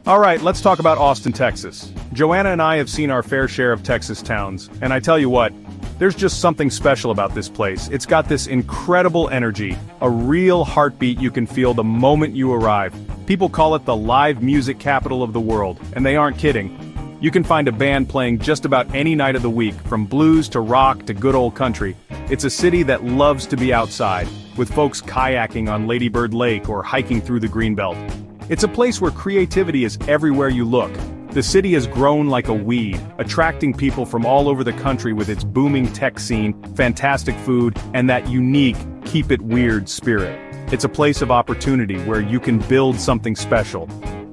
All right, let's talk about Austin, Texas. Joanna and I have seen our fair share of Texas towns, and I tell you what, there's just something special about this place. It's got this incredible energy, a real heartbeat you can feel the moment you arrive. People call it the live music capital of the world, and they aren't kidding. You can find a band playing just about any night of the week, from blues to rock to good old country. It's a city that loves to be outside, with folks kayaking on Lady Bird Lake or hiking through the Greenbelt. It's a place where creativity is everywhere you look. The city has grown like a weed, attracting people from all over the country with its booming tech scene, fantastic food, and that unique, keep it weird spirit. It's a place of opportunity where you can build something special,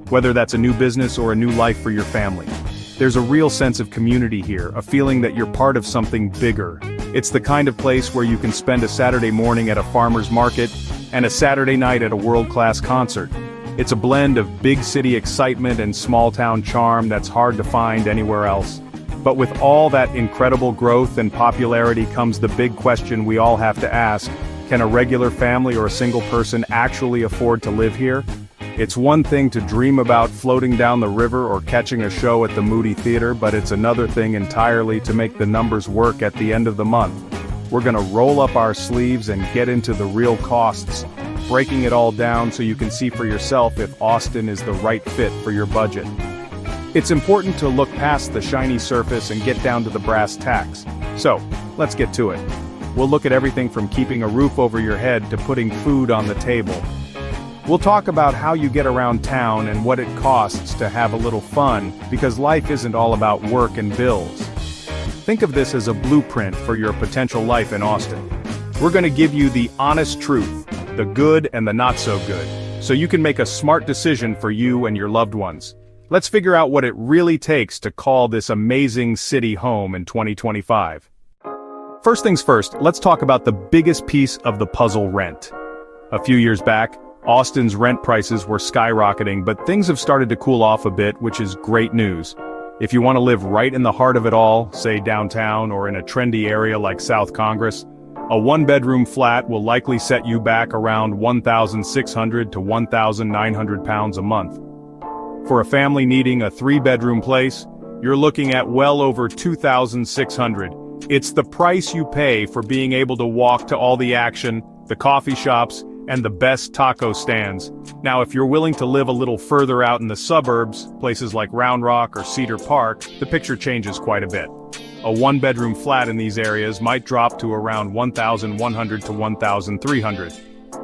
whether that's a new business or a new life for your family. There's a real sense of community here, a feeling that you're part of something bigger. It's the kind of place where you can spend a Saturday morning at a farmer's market and a Saturday night at a world-class concert. It's a blend of big city excitement and small-town charm that's hard to find anywhere else. But with all that incredible growth and popularity comes the big question we all have to ask: can a regular family or a single person actually afford to live here? It's one thing to dream about floating down the river or catching a show at the Moody Theater, but it's another thing entirely to make the numbers work at the end of the month. We're gonna roll up our sleeves and get into the real costs, breaking it all down so you can see for yourself if Austin is the right fit for your budget. It's important to look past the shiny surface and get down to the brass tacks. So, let's get to it. We'll look at everything from keeping a roof over your head to putting food on the table. We'll talk about how you get around town and what it costs to have a little fun, because life isn't all about work and bills. Think of this as a blueprint for your potential life in Austin. We're going to give you the honest truth, the good and the not so good, so you can make a smart decision for you and your loved ones. Let's figure out what it really takes to call this amazing city home in 2025. First things first, let's talk about the biggest piece of the puzzle: rent. A few years back, Austin's rent prices were skyrocketing, but things have started to cool off a bit, which is great news. If you want to live right in the heart of it all, say downtown or in a trendy area like South Congress, a one-bedroom flat will likely set you back around 1,600 to 1,900 pounds a month. For a family needing a three-bedroom place, you're looking at well over 2,600. It's the price you pay for being able to walk to all the action, the coffee shops, and the best taco stands. Now, if you're willing to live a little further out in the suburbs, places like Round Rock or Cedar Park, the picture changes quite a bit. A one-bedroom flat in these areas might drop to around 1,100 to 1,300.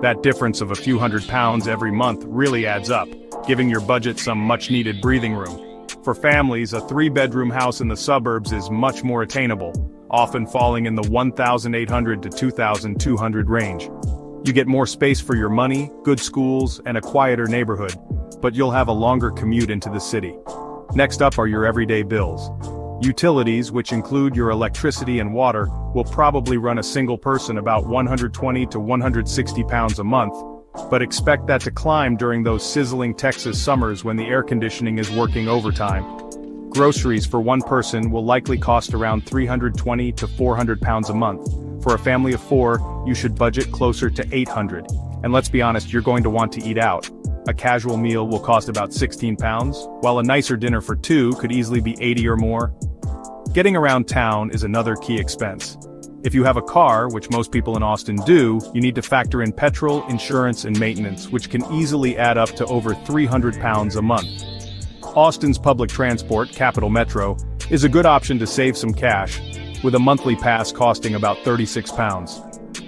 That difference of a few hundred pounds every month really adds up, giving your budget some much-needed breathing room. For families, a three-bedroom house in the suburbs is much more attainable, often falling in the 1,800 to 2,200 range. You get more space for your money, good schools, and a quieter neighborhood, but you'll have a longer commute into the city. Next up are your everyday bills. Utilities, which include your electricity and water, will probably run a single person about 120 to 160 pounds a month, but expect that to climb during those sizzling Texas summers when the air conditioning is working overtime. Groceries for one person will likely cost around 320 to 400 pounds a month. For a family of four, you should budget closer to 800. And let's be honest, you're going to want to eat out. A casual meal will cost about 16 pounds, while a nicer dinner for two could easily be 80 or more. Getting around town is another key expense. If you have a car, which most people in Austin do, you need to factor in petrol, insurance, and maintenance, which can easily add up to over 300 pounds a month. Austin's public transport, Capital Metro, is a good option to save some cash, with a monthly pass costing about 36 pounds.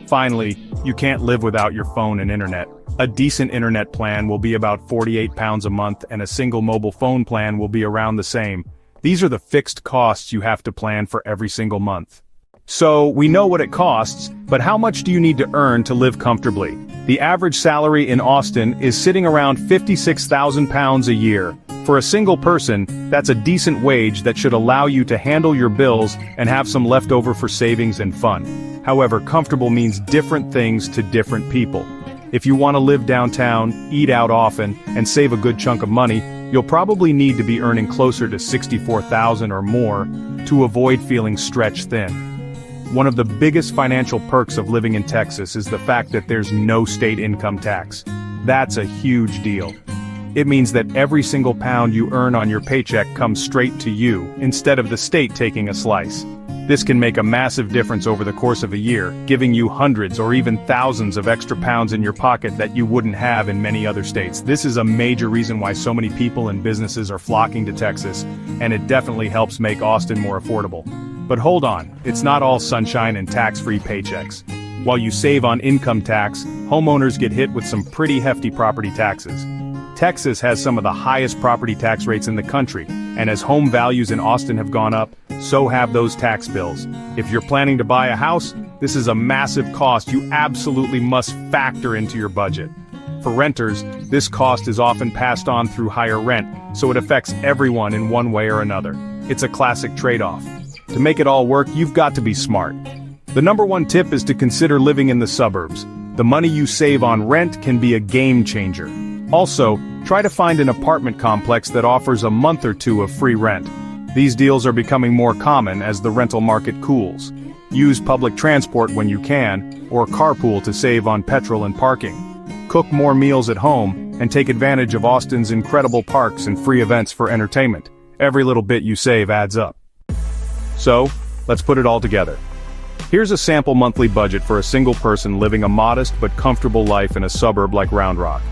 Finally, you can't live without your phone and internet. A decent internet plan will be about 48 pounds a month, and a single mobile phone plan will be around the same. These are the fixed costs you have to plan for every single month. So, we know what it costs, but how much do you need to earn to live comfortably? The average salary in Austin is sitting around 56,000 pounds a year. For a single person, that's a decent wage that should allow you to handle your bills and have some left over for savings and fun. However, comfortable means different things to different people. If you want to live downtown, eat out often, and save a good chunk of money, you'll probably need to be earning closer to 64,000 or more to avoid feeling stretched thin. One of the biggest financial perks of living in Texas is the fact that there's no state income tax. That's a huge deal. It means that every single pound you earn on your paycheck comes straight to you, instead of the state taking a slice. This can make a massive difference over the course of a year, giving you hundreds or even thousands of extra pounds in your pocket that you wouldn't have in many other states. This is a major reason why so many people and businesses are flocking to Texas, and it definitely helps make Austin more affordable. But hold on, it's not all sunshine and tax-free paychecks. While you save on income tax, homeowners get hit with some pretty hefty property taxes. Texas has some of the highest property tax rates in the country, and as home values in Austin have gone up, so have those tax bills. If you're planning to buy a house, this is a massive cost you absolutely must factor into your budget. For renters, this cost is often passed on through higher rent, so it affects everyone in one way or another. It's a classic trade-off. To make it all work, you've got to be smart. The number one tip is to consider living in the suburbs. The money you save on rent can be a game changer. Also, try to find an apartment complex that offers a month or two of free rent. These deals are becoming more common as the rental market cools. Use public transport when you can, or carpool to save on petrol and parking. Cook more meals at home, and take advantage of Austin's incredible parks and free events for entertainment. Every little bit you save adds up. So, let's put it all together. Here's a sample monthly budget for a single person living a modest but comfortable life in a suburb like Round Rock.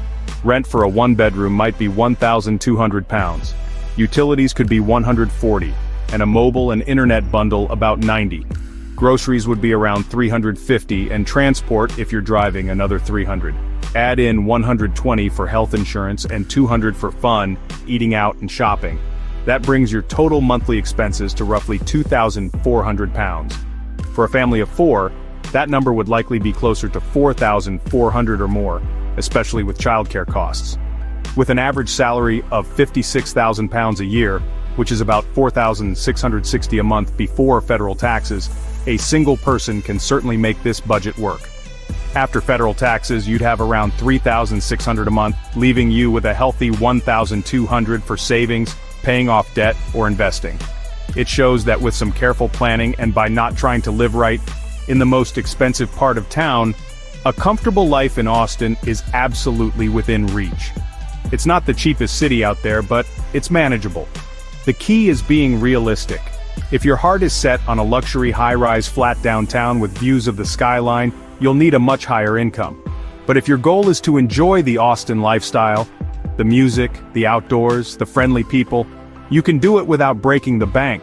Rent for a one-bedroom might be £1,200. Utilities could be $140, and a mobile and internet bundle about $90. Groceries would be around $350, and transport, if you're driving, another $300. Add in $120 for health insurance and $200 for fun, eating out and shopping. That brings your total monthly expenses to roughly £2,400. For a family of four, that number would likely be closer to $4,400 or more, especially with childcare costs. With an average salary of £56,000 a year, which is about $4,660 a month before federal taxes, a single person can certainly make this budget work. After federal taxes, you'd have around $3,600 a month, leaving you with a healthy $1,200 for savings, paying off debt, or investing. It shows that with some careful planning and by not trying to live right in the most expensive part of town, a comfortable life in Austin is absolutely within reach. It's not the cheapest city out there, but it's manageable. The key is being realistic. If your heart is set on a luxury high-rise flat downtown with views of the skyline, you'll need a much higher income. But if your goal is to enjoy the Austin lifestyle, the music, the outdoors, the friendly people, you can do it without breaking the bank.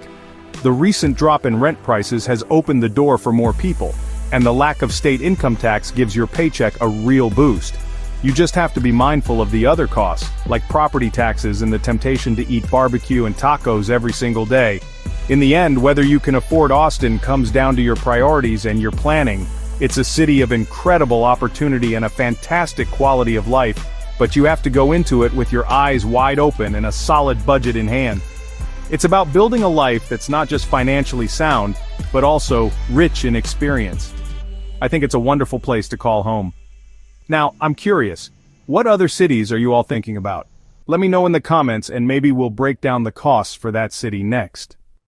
The recent drop in rent prices has opened the door for more people, and the lack of state income tax gives your paycheck a real boost. You just have to be mindful of the other costs, like property taxes and the temptation to eat barbecue and tacos every single day. In the end, whether you can afford Austin comes down to your priorities and your planning. It's a city of incredible opportunity and a fantastic quality of life, but you have to go into it with your eyes wide open and a solid budget in hand. It's about building a life that's not just financially sound, but also rich in experience. I think it's a wonderful place to call home. Now, I'm curious, what other cities are you all thinking about? Let me know in the comments and maybe we'll break down the costs for that city next.